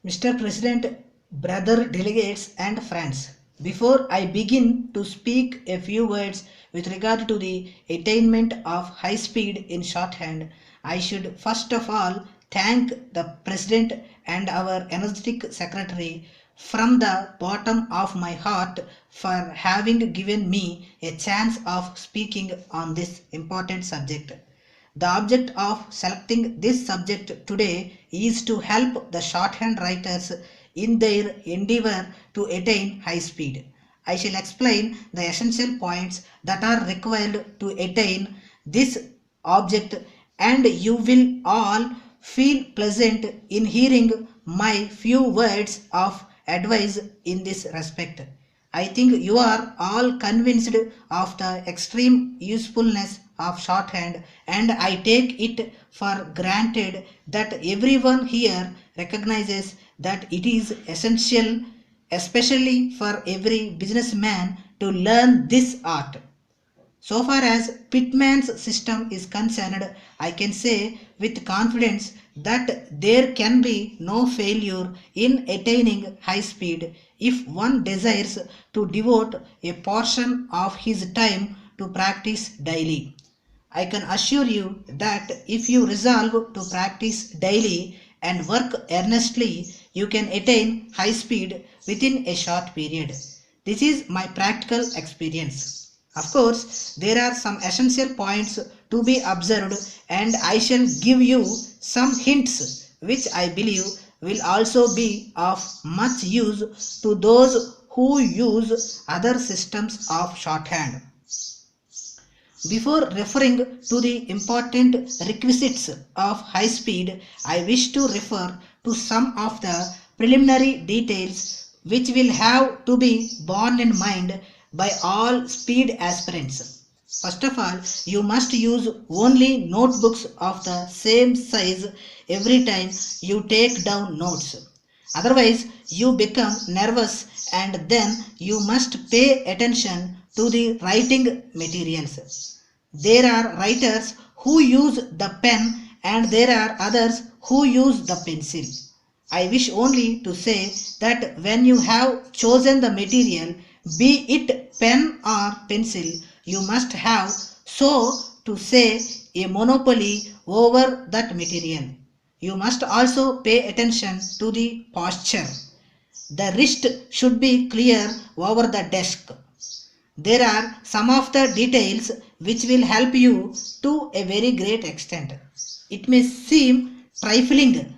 Mr. President, brother delegates and friends, before I begin to speak a few words with regard to the attainment of high speed in shorthand, I should first of all thank the President and our energetic Secretary from the bottom of my heart for having given me a chance of speaking on this important subject. The object of selecting this subject today is to help the shorthand writers in their endeavor to attain high speed. I shall explain the essential points that are required to attain this object, and you will all feel pleasant in hearing my few words of advice in this respect. I think you are all convinced of the extreme usefulness of shorthand, and I take it for granted that everyone here recognizes that it is essential, especially for every businessman, to learn this art. So far as Pitman's system is concerned, I can say with confidence that there can be no failure in attaining high speed if one desires to devote a portion of his time to practice daily. I can assure you that if you resolve to practice daily and work earnestly, you can attain high speed within a short period. This is my practical experience. Of course, there are some essential points to be observed, and I shall give you some hints which I believe will also be of much use to those who use other systems of shorthand. Before referring to the important requisites of high speed, I wish to refer to some of the preliminary details which will have to be borne in mind by all speed aspirants. First of all, you must use only notebooks of the same size every time you take down notes. Otherwise, you become nervous and then you must pay attention to the writing materials. There are writers who use the pen and there are others who use the pencil. I wish only to say that when you have chosen the material, be it pen or pencil, you must have, so to say, a monopoly over that material. You must also pay attention to the posture. The wrist should be clear over the desk. There are some of the details which will help you to a very great extent. It may seem trifling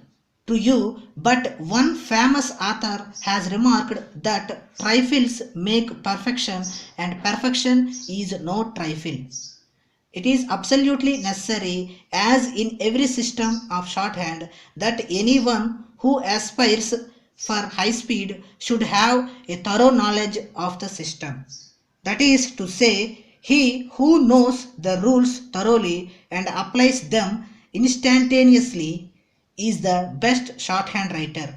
to you, but one famous author has remarked that trifles make perfection and perfection is no trifle. It is absolutely necessary, as in every system of shorthand, that anyone who aspires for high speed should have a thorough knowledge of the system. That is to say, he who knows the rules thoroughly and applies them instantaneously is the best shorthand writer.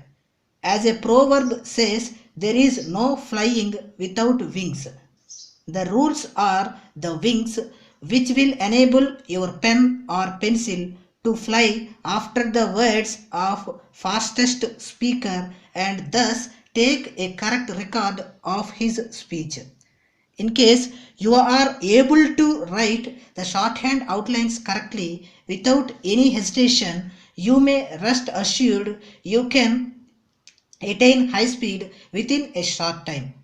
As a proverb says, there is no flying without wings. The rules are the wings which will enable your pen or pencil to fly after the words of fastest speaker and thus take a correct record of his speech. In case you are able to write the shorthand outlines correctly without any hesitation, you may rest assured you can attain high speed within a short time.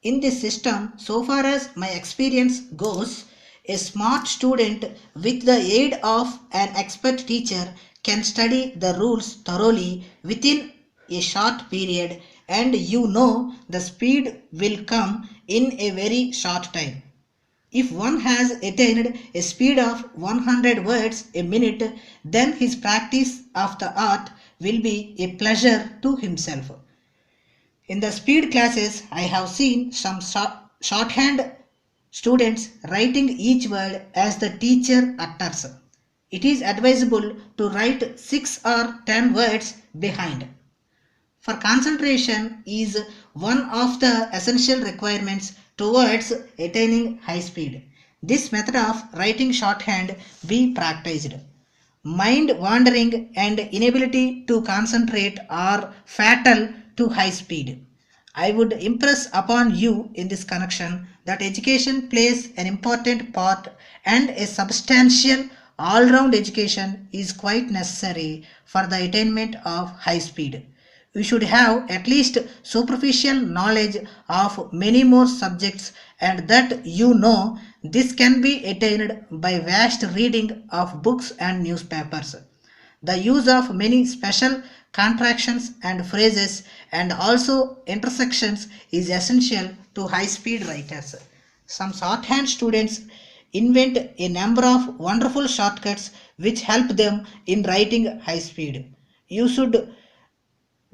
In this system, so far as my experience goes, a smart student with the aid of an expert teacher can study the rules thoroughly within a short period, and you know the speed will come in a very short time. If one has attained a speed of 100 words a minute, then his practice of the art will be a pleasure to himself. In the speed classes, I have seen some shorthand students writing each word as the teacher utters. It is advisable to write 6 or 10 words behind. For concentration is one of the essential requirements towards attaining high speed. This method of writing shorthand be practiced. Mind wandering and inability to concentrate are fatal to high speed. I would impress upon you in this connection that education plays an important part and a substantial all round education is quite necessary for the attainment of high speed. You should have at least superficial knowledge of many more subjects, and that you know this can be attained by vast reading of books and newspapers. The use of many special contractions and phrases and also intersections is essential to high speed writers. Some shorthand students invent a number of wonderful shortcuts which help them in writing high speed. You should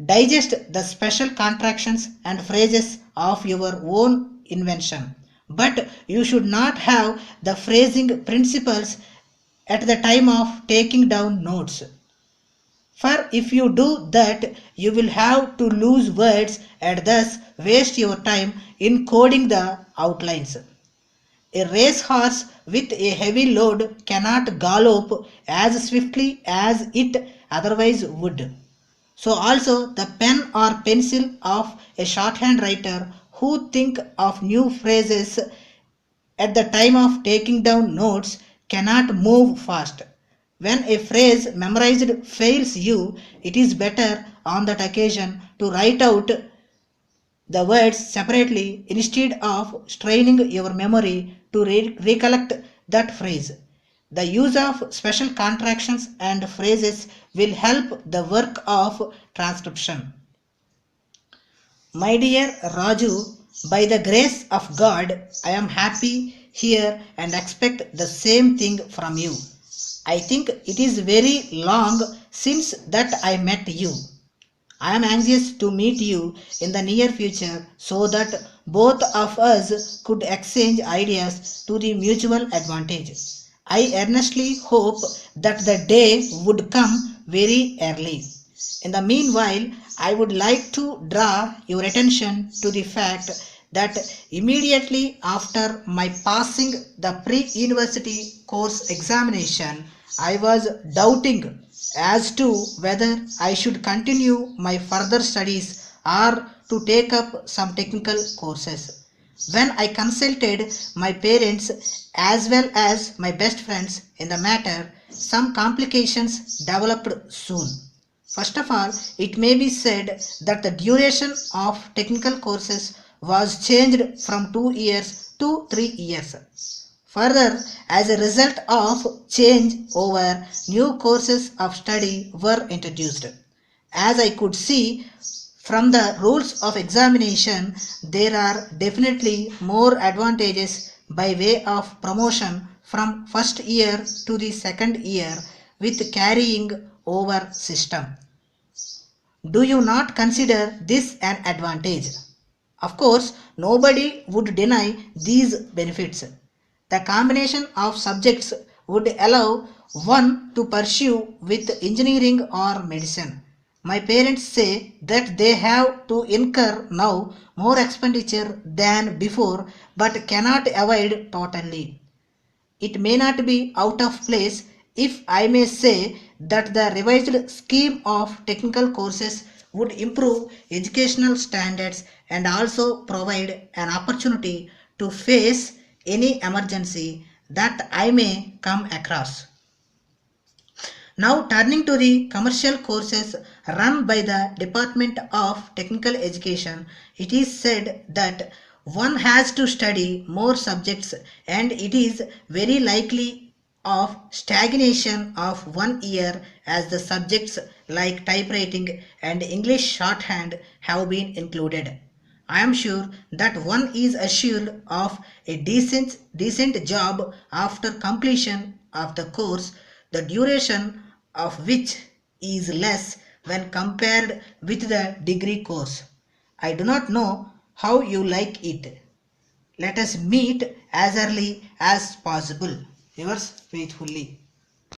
digest the special contractions and phrases of your own invention. But you should not have the phrasing principles at the time of taking down notes. For if you do that, you will have to lose words and thus waste your time in coding the outlines. A racehorse with a heavy load cannot gallop as swiftly as it otherwise would. So also the pen or pencil of a shorthand writer who think of new phrases at the time of taking down notes cannot move fast. When a phrase memorized fails you, it is better on that occasion to write out the words separately instead of straining your memory to recollect that phrase. The use of special contractions and phrases will help the work of transcription. My dear Raju, by the grace of God, I am happy here and expect the same thing from you. I think it is very long since that I met you. I am anxious to meet you in the near future so that both of us could exchange ideas to the mutual advantage. I earnestly hope that the day would come very early. In the meanwhile, I would like to draw your attention to the fact that immediately after my passing the pre-university course examination, I was doubting as to whether I should continue my further studies or to take up some technical courses. When I consulted my parents as well as my best friends in the matter, some complications developed soon. First of all, it may be said that the duration of technical courses was changed from 2 years to 3 years. Further, as a result of change over, new courses of study were introduced. As I could see from the rules of examination, there are definitely more advantages by way of promotion from first year to the second year with carrying over system. Do you not consider this an advantage? Of course, nobody would deny these benefits. The combination of subjects would allow one to pursue with engineering or medicine. My parents say that they have to incur now more expenditure than before but cannot avoid totally. It may not be out of place if I may say that the revised scheme of technical courses would improve educational standards and also provide an opportunity to face any emergency that I may come across. Now turning to the commercial courses run by the Department of Technical Education, it is said that one has to study more subjects and it is very likely of stagnation of 1 year as the subjects like typewriting and English shorthand have been included. I am sure that one is assured of a decent job after completion of the course, the duration of which is less when compared with the degree course. I do not know how you like it. Let us meet as early as possible. Yours faithfully.